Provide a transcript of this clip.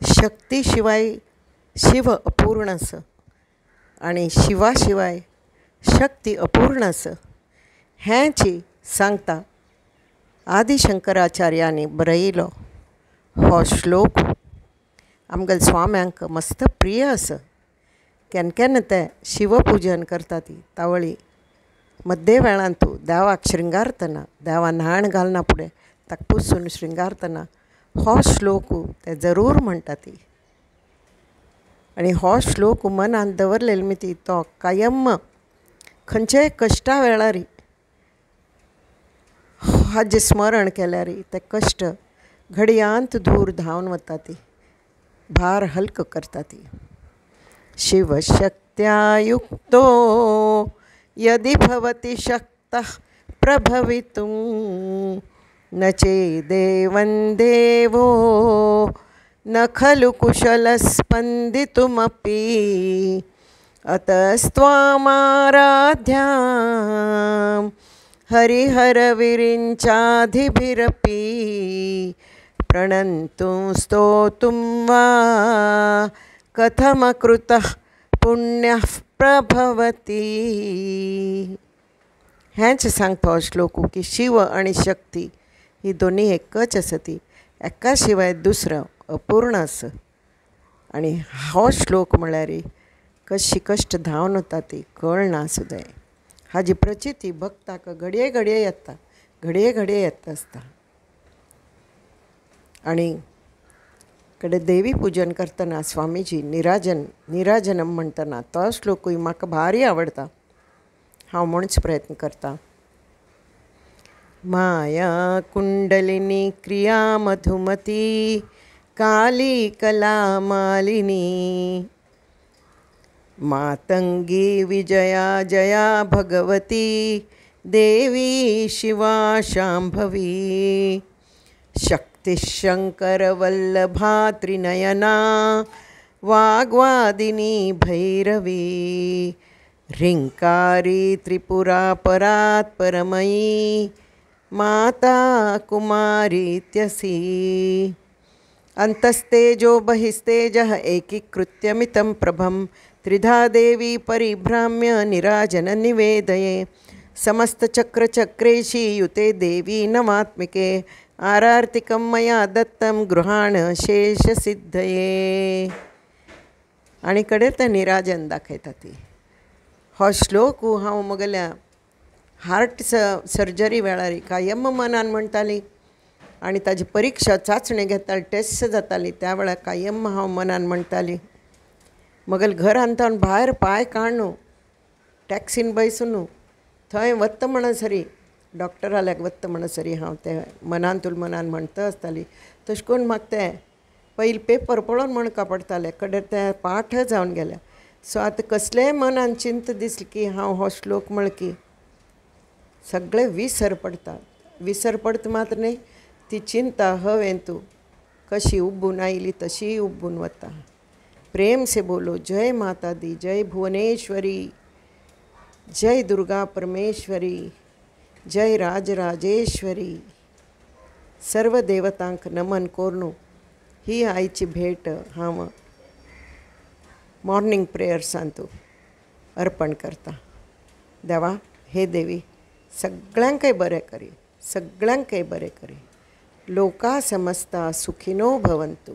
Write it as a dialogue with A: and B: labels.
A: शक्तीशिवाय शिव अपूर्णस आणि शिवाशिवाय शक्ती अपूर्णस हेंची सांगता आदिशंकराचार्यांनी बरयलो हो श्लोक आमगेल स्वाम्यांक मस्त प्रिय आसा. केन्ना केन्ना ते शिवपुजन करता ती तावळी मध्य वेळान तूं देवाक श्रृंगारतना देवा न्हाण घालना फुडें ताका पुसून श्रृंगारतना हो श्लोक ते जरूर म्हणटा ती. आनी हो श्लोक मनान दवरलेलो मिती तो कायम खंयचेय कश्टा वेळार हाजें स्मरण केल्यार ते कश्ट घडयांत दूर धांवन वता ती, भार हलको करता ती. शिवशक्त्या युक्तो यदि भवति शक्तः प्रभवितुं न चेदेवं देवो न खलु कुशलस्पन्दितुमपि अतस्त्वामाराध्यां हरिहरविरिञ्चाधिभिरपि प्रणन्तुं स्तोतुं वा कथमकृतः पुण्यः प्रभवति. हेंच सांगता हो श्लोक की शिव आनी शक्ती ही दोनी एकच आसा ती, एका शिवाय दुसरो अपूर्ण आसा. आनी हो श्लोक म्हळ्यार कशी कश्ट धांवन वता ती कळना सुद्दां. हाजी प्रचिती भक्ताक घडये घडये येता, घडये घडये येता आसता. आनी कडेन देवी पुजन करतना स्वामीजी निराजनम म्हणटना तो श्लोकूय म्हाका भारी आवडटा. हांव म्हणच प्रयत्न करतां. माया कुंडलिनी क्रिया मधुमती काली कला मालिनी मातंगी विजया जया भगवती देवी शिवा शांभवी शक्तिशंकरवल्लभा त्रिनयना वाग्वादिनी भैरवी ह्रीङ्कारी त्रिपुरा परात् परमयी माता कुमारीत्यसि अन्तस्तेजो बहिस्तेजः एकीकृत्यमितं प्रभं त्रिधा देवी परिभ्राम्य निराजननिवेदये समस्तचक्रचक्रेशी युते देवी नमात्मिके आरार्तिकं मया दत्तं गृहाण शेषसिद्धये. आनी कडेन तें निराजन दाखयता ती. हो श्लोक हांव म्हगेल्या हार्ट सर्जरी वेळार कायम मनान म्हणटाली आनी ताजी परिक्षा चांचणी घेताली, टेस्ट जाताली त्या वेळार कायम हांव मनान म्हणटाली. म्हगेलें घर आंतवन भायर पांय काडून टॅक्सीन बसून थंय वत्ता म्हणसरी डॉक्टराल्याक वत्ता म्हणसरी हांव तें मनांतून मनान म्हणटा आसताली. तशें करून म्हाका तें पयलीं पेपर पळोवन म्हणका पडटालें, कडेन तें पाठ जावन गेल्या. सो आतां कसलेंय मनान चिंत दिसली की हांव हो श्लोक म्हळ की सगळें विसर पडटा. विसर पडता मात्र न्ही, ती चिंता हवें तूं कशी उब्बून आयली तशी उब्बून वता. प्रेम से बोलो जय माता दी, जय भुवनेश्वरी, जय दुर्गा परमेश्वरी, जय राजराजेश्वरी. सर्व देवतांक नमन करून ही आयची भेट हांव मॉर्निंग प्रेयर्सांत अर्पण करता. देवा हे देवी सगळ्यांकय बरें करी, सगळ्यांकय बरें करी. लोका समस्ता सुखिनो भवन्तु.